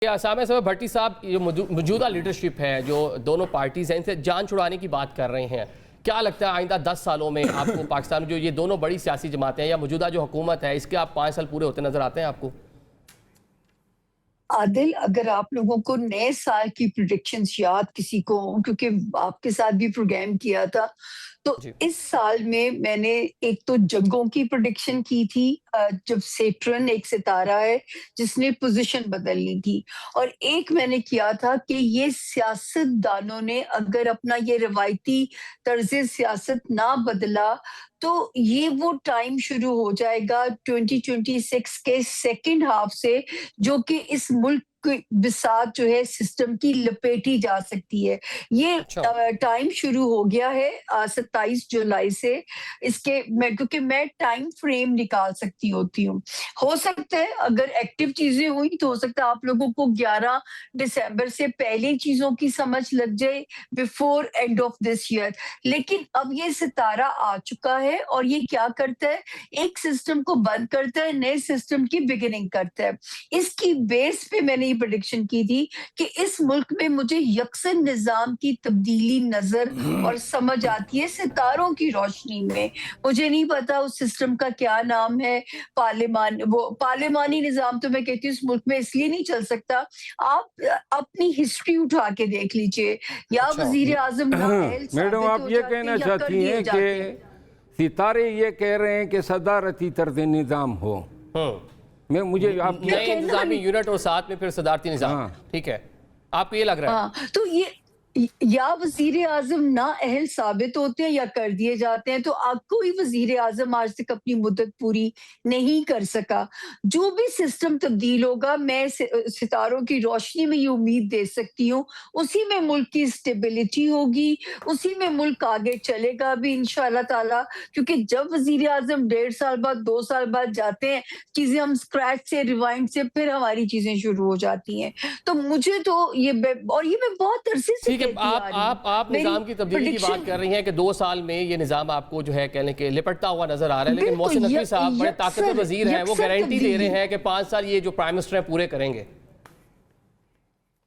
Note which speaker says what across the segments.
Speaker 1: اسامہ صاحب بھٹی صاحب جو موجودہ لیڈرشپ ہے جو دونوں پارٹیز ہیں ان سے جان چھڑانے کی بات کر رہے ہیں، کیا لگتا ہے آئندہ 10 سالوں میں آپ کو پاکستان میں جو یہ دونوں بڑی سیاسی جماعتیں ہیں یا موجودہ جو حکومت ہے اس کے آپ 5 سال پورے ہوتے نظر آتے ہیں آپ کو؟
Speaker 2: عادل، اگر آپ لوگوں کو نئے سال کی پریڈکشنز یاد کسی کو ہوں، کیونکہ آپ کے ساتھ بھی پروگرام کیا تھا، تو
Speaker 1: جی
Speaker 2: اس سال میں میں نے ایک تو جنگوں کی پریڈکشن کی تھی، جب سیٹرن ایک ستارہ ہے جس نے پوزیشن بدلنی تھی، اور ایک میں نے کیا تھا کہ یہ سیاست دانوں نے اگر اپنا یہ روایتی طرز سیاست نہ بدلا تو یہ وہ ٹائم شروع ہو جائے گا 2026 کے سیکنڈ ہاف سے، جو کہ اس ملک کی بساط جو ہے سسٹم کی لپیٹی جا سکتی ہے۔ یہ
Speaker 1: اچھا
Speaker 2: ٹائم شروع ہو گیا ہے 27 جولائی سے، اس کے کیونکہ میں ٹائم فریم نکال سکتی ہوتی ہوں۔ ہو سکتا ہے اگر ایکٹیو چیزیں ہوئی تو ہو سکتا ہے آپ لوگوں کو 11 دسمبر سے پہلے چیزوں کی سمجھ لگ جائے before end of this year, لیکن اب یہ ستارہ آ چکا ہے اور یہ کیا کرتا ہے، ایک سسٹم کو بند کرتا ہے، نئے سسٹم کی بگننگ کرتا ہے۔ اس کی بیس پہ میں نے یہ پریڈکشن کی تھی کہ اس ملک میں مجھے یکساں نظام کی تبدیلی نظر اور سمجھ آتی ہے ستاروں کی روشنی میں۔ مجھے نہیں پتا اس سسٹم کا کیا نام ہے، پارلیمانی نظام تو میں کہتی ہوں اس ملک میں اس لیے نہیں چل سکتا۔ آپ اپنی ہسٹری اٹھا کے دیکھ لیجئے، یا
Speaker 1: اچھا
Speaker 2: وزیر اعظم نااہل
Speaker 3: میڈم
Speaker 2: ثابت
Speaker 3: آپ
Speaker 2: ہو
Speaker 3: یہ
Speaker 2: جاتے
Speaker 3: کہنا
Speaker 2: ہیں یا کر
Speaker 3: چاہتی
Speaker 2: دیے
Speaker 3: ہیں
Speaker 2: جاتے
Speaker 3: کہ
Speaker 2: ہیں۔
Speaker 3: ستارے یہ کہہ رہے ہیں کہ صدارتی طرز نظام ہو، مجھے آپ کی
Speaker 1: نئے انتظامی یونٹ اور ساتھ میں پھر صدارتی نظام، ٹھیک ہے، آپ کو یہ لگ رہا ہے؟
Speaker 2: ہاں تو یہ یا وزیر اعظم نااہل ثابت ہوتے ہیں یا کر دیے جاتے ہیں، تو آپ کوئی وزیر اعظم آج تک اپنی مدت پوری نہیں کر سکا۔ جو بھی سسٹم تبدیل ہوگا، میں ستاروں کی روشنی میں یہ امید دے سکتی ہوں اسی میں ملک کی اسٹیبلٹی ہوگی، اسی میں ملک آگے چلے گا بھی انشاءاللہ تعالی، کیونکہ جب وزیر اعظم 1.5 سال بعد 2 سال بعد جاتے ہیں، چیزیں ہم اسکریچ سے ریوائنڈ سے پھر ہماری چیزیں شروع ہو جاتی ہیں۔ تو مجھے تو اور یہ میں بہت عرصے سے
Speaker 1: ٹھیک ہے، آپ نظام کی تبدیلی کی بات کر رہی ہیں کہ 2 سال میں یہ نظام آپ کو جو ہے کہنے کے لپٹتا ہوا نظر آ رہا ہے، لیکن محسن نقوی صاحب بڑے طاقتور وزیر ہیں، وہ گارنٹی دے رہے ہیں کہ 5 سال یہ جو پرائم منسٹر ہیں پورے کریں گے۔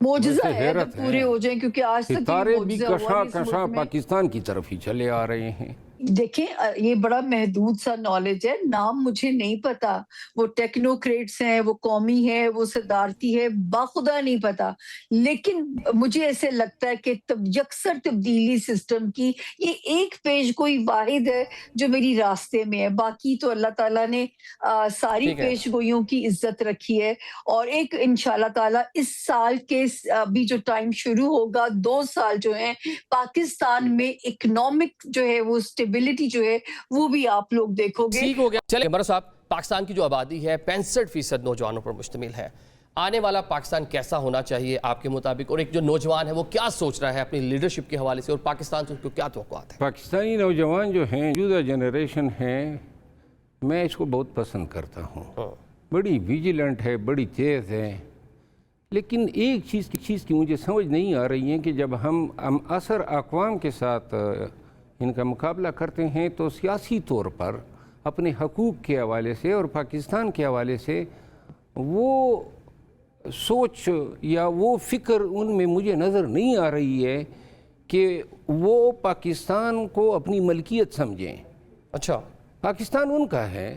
Speaker 2: معجزہ ہے جب پورے ہو جائیں، کیونکہ آج تک
Speaker 3: ستارے بھی
Speaker 2: معجزہ ہوا
Speaker 3: کشاں
Speaker 2: اس ملک
Speaker 3: کشاں
Speaker 2: میں۔
Speaker 3: پاکستان کی طرف ہی چلے آ رہے ہیں۔
Speaker 2: دیکھیں یہ بڑا محدود سا نالج ہے، نام مجھے نہیں پتا، وہ ٹیکنوکریٹس ہیں، وہ قومی ہے، وہ صدارتی ہے، باخدا نہیں پتا، لیکن مجھے ایسے لگتا ہے کہ یکسر تبدیلی سسٹم کی یہ ایک پیج کوئی واحد ہے جو میری راستے میں ہے، باقی تو اللہ تعالیٰ نے ساری پیش گوئیوں کی عزت رکھی ہے، اور ایک انشاءاللہ تعالیٰ اس سال کے ابھی جو ٹائم شروع ہوگا، 2 سال جو ہیں پاکستان میں اکنامک جو ہے وہ اسٹیبلٹی جو ہے وہ بھی آپ لوگ دیکھو گے۔
Speaker 1: ٹھیک ہو گیا۔ چلیں عمر صاحب، پاکستان کی جو آبادی ہے 65% نوجوانوں پر مشتمل ہے، آنے والا پاکستان کیسا ہونا چاہیے آپ کے مطابق، اور ایک جو نوجوان ہے وہ کیا سوچ رہا ہے اپنی لیڈرشپ کے حوالے سے، اور پاکستان سے کیا توقعات ہیں؟
Speaker 3: پاکستانی نوجوان جو ہیں، موجودہ جنریشن ہے، میں اس کو بہت پسند کرتا ہوں، بڑی ویجیلنٹ ہے، بڑی تیز ہے، لیکن ایک چیز کی مجھے سمجھ نہیں آ رہی ہے کہ جب ہم اثر اقوام کے ساتھ ان کا مقابلہ کرتے ہیں تو سیاسی طور پر اپنے حقوق کے حوالے سے اور پاکستان کے حوالے سے وہ سوچ یا وہ فکر ان میں مجھے نظر نہیں آ رہی ہے کہ وہ پاکستان کو اپنی ملکیت سمجھیں۔
Speaker 1: اچھا،
Speaker 3: پاکستان ان کا ہے،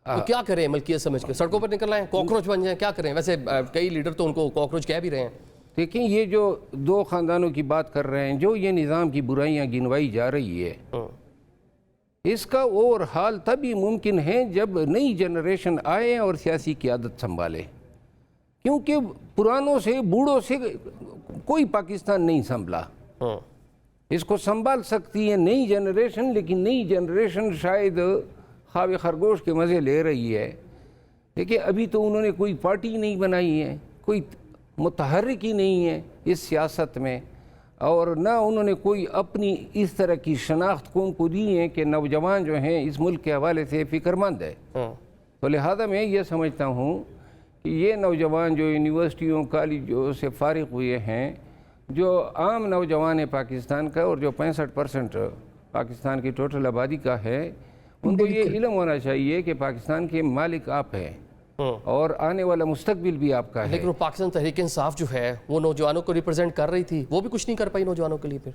Speaker 1: تو کیا کریں ملکیت سمجھ کے؟ سڑکوں پر نکل آئیں، کاکروچ بن جائیں، کیا کریں؟ ویسے کئی لیڈر تو ان کو کاکروچ کہہ بھی رہے ہیں۔
Speaker 3: دیکھیں یہ جو 2 خاندانوں کی بات کر رہے ہیں، جو یہ نظام کی برائیاں گنوائی جا رہی ہے، اس کا اور حال تبھی ممکن ہے جب نئی جنریشن آئے اور سیاسی قیادت سنبھالے، کیونکہ پرانوں سے بوڑھوں سے کوئی پاکستان نہیں سنبھلا۔ اس کو سنبھال سکتی ہے نئی جنریشن، لیکن نئی جنریشن شاید خواب خرگوش کے مزے لے رہی ہے۔ دیکھیں ابھی تو انہوں نے کوئی پارٹی نہیں بنائی ہے، کوئی متحرک ہی نہیں ہے اس سیاست میں، اور نہ انہوں نے کوئی اپنی اس طرح کی شناخت کو ان کو دی ہے کہ نوجوان جو ہیں اس ملک کے حوالے سے فکر مند ہے۔ تو لہذا میں یہ سمجھتا ہوں کہ یہ نوجوان جو یونیورسٹیوں کالجوں سے فارغ ہوئے ہیں، جو عام نوجوان ہے پاکستان کا، اور جو 65% پاکستان کی ٹوٹل آبادی کا ہے، ان کو یہ علم ہونا چاہیے کہ پاکستان کے مالک آپ ہیں، اور آنے والا مستقبل بھی آپ کا ہے.
Speaker 1: لیکن وہ پاکستان تحریک انصاف جو ہے وہ نوجوانوں کو ریپرزینٹ کر رہی تھی, وہ بھی کچھ نہیں کر پائی نوجوانوں کے لیے. پھر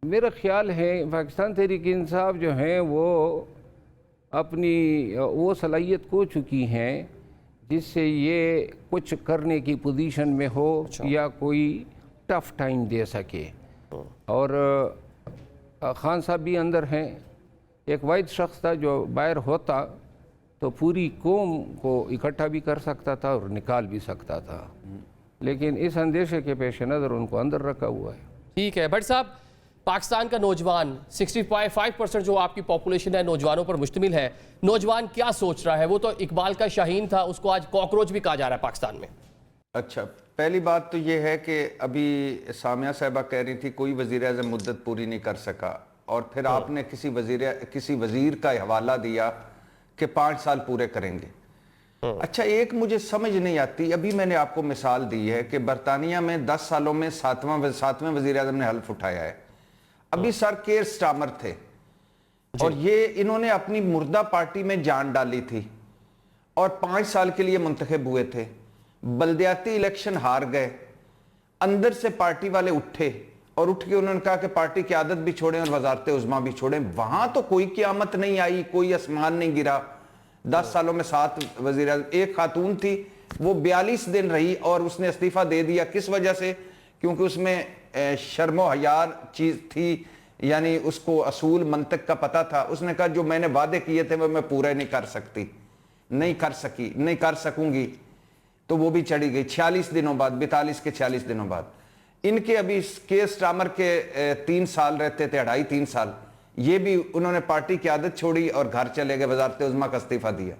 Speaker 3: میرا خیال ہے پاکستان تحریک انصاف جو ہیں وہ اپنی وہ صلاحیت کھو چکی ہیں جس سے یہ کچھ کرنے کی پوزیشن میں ہو یا کوئی ٹف ٹائم دے سکے. اور خان صاحب بھی اندر ہیں. ایک واحد شخص تھا جو باہر ہوتا تو پوری قوم کو اکٹھا بھی کر سکتا تھا اور نکال بھی سکتا تھا, لیکن اس اندیشے کے پیش نظر ان کو اندر رکھا ہوا ہے.
Speaker 1: ٹھیک ہے بھٹ صاحب, پاکستان کا نوجوان 65% جو آپ کی پاپولیشن ہے نوجوانوں پر مشتمل ہے, نوجوان کیا سوچ رہا ہے؟ وہ تو اقبال کا شاہین تھا, اس کو آج کاکروچ بھی کہا جا رہا ہے پاکستان میں.
Speaker 4: اچھا, پہلی بات تو یہ ہے کہ ابھی سامیہ صاحبہ کہہ رہی تھی کوئی وزیر اعظم مدت پوری نہیں کر سکا, اور پھر آپ نے کسی وزیر کا حوالہ دیا کہ 5 سال پورے کریں گے. اچھا, ایک مجھے سمجھ نہیں آتی, ابھی میں نے آپ کو مثال دی ہے کہ برطانیہ میں 10 سالوں میں 7ویں وزیر اعظم نے حلف اٹھایا ہے. ابھی سر کیئر سٹارمر تھے اور یہ انہوں نے اپنی مردہ پارٹی میں جان ڈالی تھی اور 5 سال کے لیے منتخب ہوئے تھے. بلدیاتی الیکشن ہار گئے, اندر سے پارٹی والے اٹھے اور اٹھ کے انہوں نے کہا کہ پارٹی قیادت بھی چھوڑیں اور وزارت عظمیٰ بھی چھوڑیں. وہاں تو کوئی قیامت نہیں آئی, کوئی آسمان نہیں گرا. 10 سالوں میں 7 وزیر اعظم. ایک خاتون تھی وہ 42 دن رہی اور اس نے استعفیٰ دے دیا. کس وجہ سے؟ کیونکہ اس میں شرم و حیا چیز تھی, یعنی اس کو اصول منطق کا پتہ تھا. اس نے کہا جو میں نے وعدے کیے تھے وہ میں پورے نہیں کر سکتی, نہیں کر سکی, نہیں کر سکوں گی, تو وہ بھی چڑھی گئی 46 دنوں بعد, 42 کے 46 دنوں بعد. ان کے ابھی کیئر سٹارمر کے 3 سال رہتے تھے, 2.5-3 سال, یہ بھی انہوں نے پارٹی کی عادت چھوڑی اور گھر چلے گئے, وزارت عظمیٰ کا استعفیٰ دیا.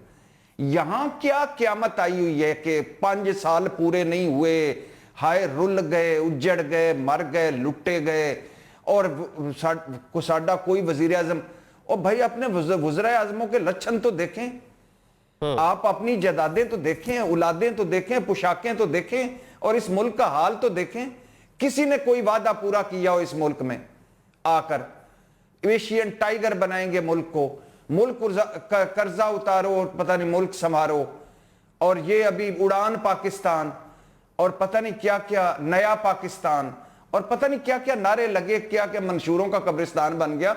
Speaker 4: یہاں کیا قیامت آئی ہوئی ہے کہ 5 سال پورے نہیں ہوئے, ہائے رل گئے, اجڑ گئے, مر گئے, لٹے گئے, اور ساڈا کوئی وزیر اعظم. اور بھائی اپنے وزراء اعظموں کے لچھن تو دیکھیں, آپ اپنی جائیدادیں تو دیکھیں, اولادیں تو دیکھیں, پوشاکیں تو دیکھیں, اور اس ملک کا حال تو دیکھیں. کسی نے کوئی وعدہ پورا کیا ہو اس ملک میں آ کر؟ ایشین ٹائیگر بنائیں گے ملک کو, ملک قرضہ اتارو, پتہ نہیں ملک سنبھارو, اور یہ ابھی اڑان پاکستان اور پتہ نہیں کیا کیا نیا پاکستان اور پتہ نہیں کیا کیا نعرے لگے, کیا کیا منشوروں کا قبرستان بن گیا.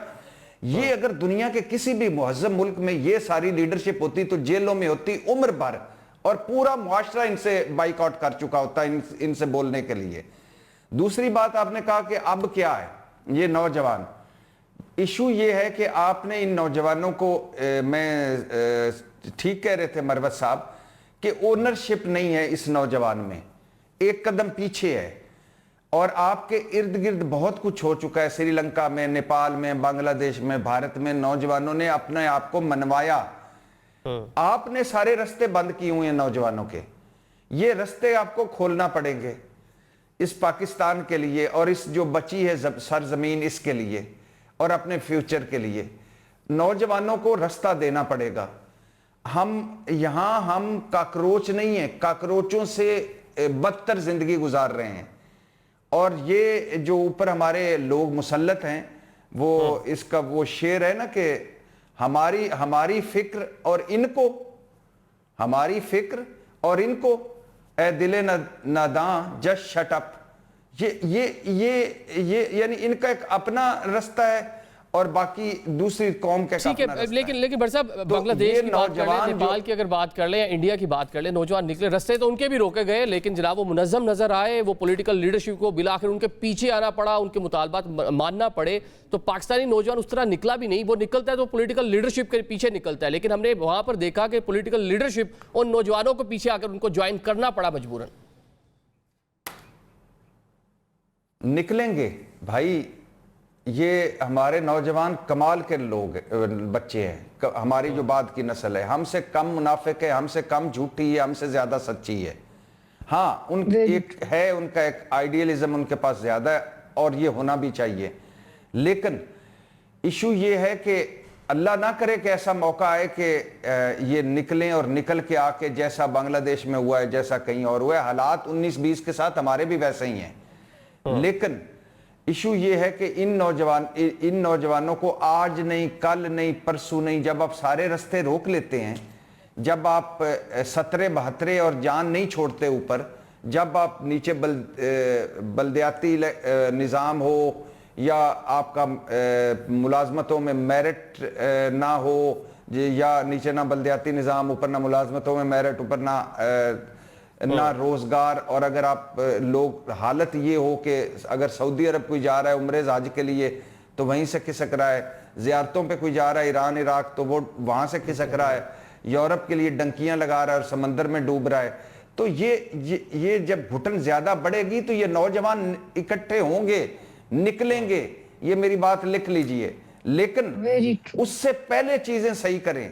Speaker 4: یہ اگر دنیا کے کسی بھی مہذب ملک میں یہ ساری لیڈرشپ ہوتی تو جیلوں میں ہوتی عمر بھر, اور پورا معاشرہ ان سے بائیکاٹ کر چکا ہوتا ان سے بولنے کے لیے. دوسری بات آپ نے کہا کہ اب کیا ہے یہ نوجوان. ایشو یہ ہے کہ آپ نے ان نوجوانوں کو, میں ٹھیک کہہ رہے تھے مروت صاحب کہ اونرشپ نہیں ہے اس نوجوان میں, ایک قدم پیچھے ہے. اور آپ کے ارد گرد بہت کچھ ہو چکا ہے, سری لنکا میں, نیپال میں, بنگلہ دیش میں, بھارت میں نوجوانوں نے اپنے آپ کو منوایا. آپ نے سارے رستے بند کیے ہوئے ہیں نوجوانوں کے. یہ رستے آپ کو کھولنا پڑیں گے اس پاکستان کے لیے, اور اس جو بچی ہے سرزمین اس کے لیے, اور اپنے فیوچر کے لیے. نوجوانوں کو رستہ دینا پڑے گا. ہم کاکروچ نہیں ہیں, کاکروچوں سے بدتر زندگی گزار رہے ہیں. اور یہ جو اوپر ہمارے لوگ مسلط ہیں, وہ اس کا وہ شعر ہے نا کہ ہماری فکر اور ان کو, ہماری فکر اور ان کو, اے دل ناداں جس شٹ اپ. یہ یعنی ان کا ایک اپنا رستہ ہے اور باقی دوسری قوم کا
Speaker 1: ٹھیک ہے. لیکن بھٹ صاحب بنگلہ دیش کی بات کر لیں, نیپال کی اگر بات کر لیں یا انڈیا کی بات کر لیں, نوجوان نکلے, رستے تو ان کے بھی روکے گئے, لیکن جناب وہ منظم نظر آئے, وہ پولیٹیکل لیڈرشپ کو بالآخر ان کے پیچھے آنا پڑا, ان کے مطالبات ماننا پڑے. تو پاکستانی نوجوان اس طرح نکلا بھی نہیں. وہ نکلتا ہے تو پولیٹیکل لیڈرشپ کے پیچھے نکلتا ہے, لیکن ہم نے وہاں پر دیکھا کہ پولیٹیکل لیڈرشپ ان نوجوانوں کو پیچھے آ کر ان کو جوائن کرنا پڑا مجبوراً.
Speaker 4: نکلیں گے بھائی, یہ ہمارے نوجوان کمال کے لوگ بچے ہیں, ہماری جو بعد کی نسل ہے, ہم سے کم منافق ہے, ہم سے کم جھوٹی ہے, ہم سے زیادہ سچی ہے. ہاں ان کا ایک آئیڈیلزم ان کے پاس زیادہ ہے, اور یہ ہونا بھی چاہیے. لیکن ایشو یہ ہے کہ اللہ نہ کرے کہ ایسا موقع آئے کہ یہ نکلیں اور نکل کے آ کے جیسا بنگلہ دیش میں ہوا ہے, جیسا کہیں اور ہوا ہے. حالات 19-20 کے ساتھ ہمارے بھی ویسے ہی ہیں. لیکن ایشو یہ ہے کہ ان نوجوانوں کو آج نہیں, کل نہیں, پرسوں نہیں, جب آپ سارے رستے روک لیتے ہیں, جب آپ 17-72 اور جان نہیں چھوڑتے اوپر، جب آپ نیچے بلدیاتی نظام ہو یا آپ کا ملازمتوں میں میرٹ نہ ہو، یا نیچے نہ بلدیاتی نظام، اوپر نہ ملازمتوں میں میرٹ، اوپر نہ روزگار، اور اگر آپ لوگ حالت یہ ہو کہ اگر سعودی عرب کوئی جا رہا ہے عمرے حج کے لیے تو وہیں سے کھسک رہا ہے، زیارتوں پہ کوئی جا رہا ہے ایران عراق تو وہ وہاں سے کھسک رہا ہے، یورپ کے لیے ڈنکیاں لگا رہا ہے اور سمندر میں ڈوب رہا ہے، تو یہ جب گھٹن زیادہ بڑھے گی تو یہ نوجوان اکٹھے ہوں گے، نکلیں گے، یہ میری بات لکھ لیجئے، لیکن اس سے پہلے چیزیں صحیح کریں۔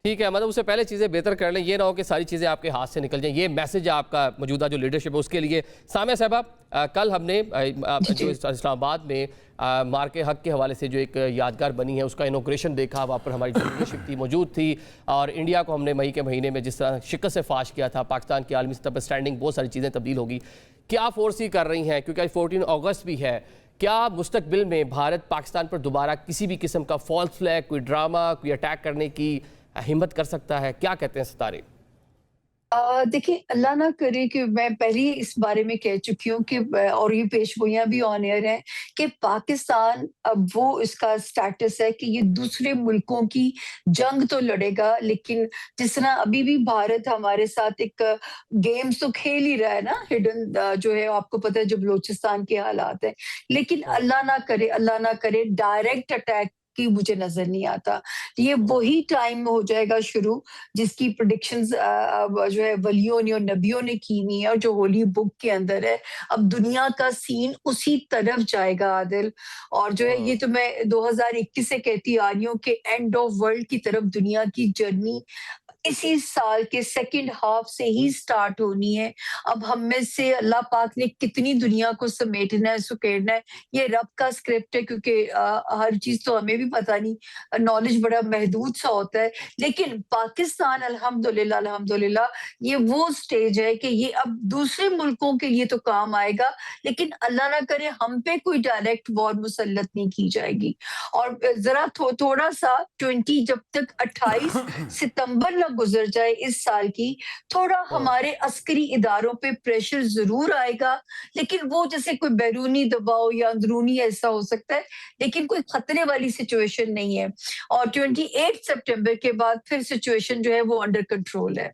Speaker 1: ٹھیک ہے، مطلب اس سے پہلے چیزیں بہتر کر لیں، یہ نہ ہو کہ ساری چیزیں آپ کے ہاتھ سے نکل جائیں، یہ میسج آپ کا موجودہ جو لیڈرشپ ہے اس کے لیے۔ سامیہ صاحبہ، کل ہم نے جو اسلام آباد میں مارکے حق کے حوالے سے جو ایک یادگار بنی ہے اس کا انوگریشن دیکھا، وہاں پر ہماری جو لیڈرشپ تھی موجود تھی، اور انڈیا کو ہم نے مئی کے مہینے میں جس طرح شکست سے فاش کیا تھا، پاکستان کی عالمی سطح پر سٹینڈنگ بہت ساری چیزیں تبدیل ہوگی، کیا فورسی کر رہی ہیں؟ کیونکہ 14 اگست بھی ہے، کیا مستقبل میں بھارت پاکستان پر دوبارہ کسی بھی قسم کا فالس فلیگ، کوئی ڈرامہ، کوئی اٹیک کرنے کی ہمت کر سکتا ہے؟ کیا کہتے ہیں ستارے؟
Speaker 2: دیکھیں، اللہ نہ کرے کہ میں پہلے اس بارے میں کہہ چکی ہوں کہ اور یہ پیشگوئیاں بھی آن ایئر ہیں کہ پاکستان اب وہ اس کا سٹیٹس ہے کہ یہ دوسرے ملکوں کی جنگ تو لڑے گا، لیکن جس طرح ابھی بھی بھارت ہمارے ساتھ ایک گیمز تو کھیل ہی رہا ہے نا، ہڈن جو ہے آپ کو پتہ ہے جو بلوچستان کے حالات ہیں، لیکن اللہ نہ کرے ڈائریکٹ اٹیک کی مجھے نظر نہیں آتا۔ یہ وہی ٹائم ہو جائے گا شروع جس کی پریڈکشنز جو ہے ولیوں نے اور نبیوں نے کی ہوئی ہیں، اور جو ہولی بک کے اندر ہے۔ اب دنیا کا سین اسی طرف جائے گا عادل، اور جو ہے یہ تو میں 2021 سے کہتی آ رہی ہوں کہ اینڈ آف ورلڈ کی طرف دنیا کی جرنی اسی سال کے سیکنڈ ہاف سے ہی سٹارٹ ہونی ہے۔ اب ہم میں سے اللہ پاک نے کتنی دنیا کو سمیٹنا ہے، سکیڑنا ہے، یہ رب کا اسکرپٹ ہے، کیونکہ ہر چیز تو ہمیں بھی پتہ نہیں، نالج بڑا محدود سا ہوتا ہے، لیکن پاکستان الحمدللہ یہ وہ سٹیج ہے کہ یہ اب دوسرے ملکوں کے لیے تو کام آئے گا، لیکن اللہ نہ کرے ہم پہ کوئی ڈائریکٹ وار مسلط نہیں کی جائے گی۔ اور ذرا تھوڑا سا جب تک 28 ستمبر نہ گزر جائے اس سال کی، تھوڑا ہمارے عسکری اداروں پہ پریشر ضرور آئے گا، لیکن وہ جیسے کوئی بیرونی دباؤ یا اندرونی ایسا ہو سکتا ہے، لیکن کوئی خطرے والی سچویشن نہیں ہے، اور 28 سپٹمبر کے بعد پھر سچویشن جو ہے وہ انڈر کنٹرول ہے۔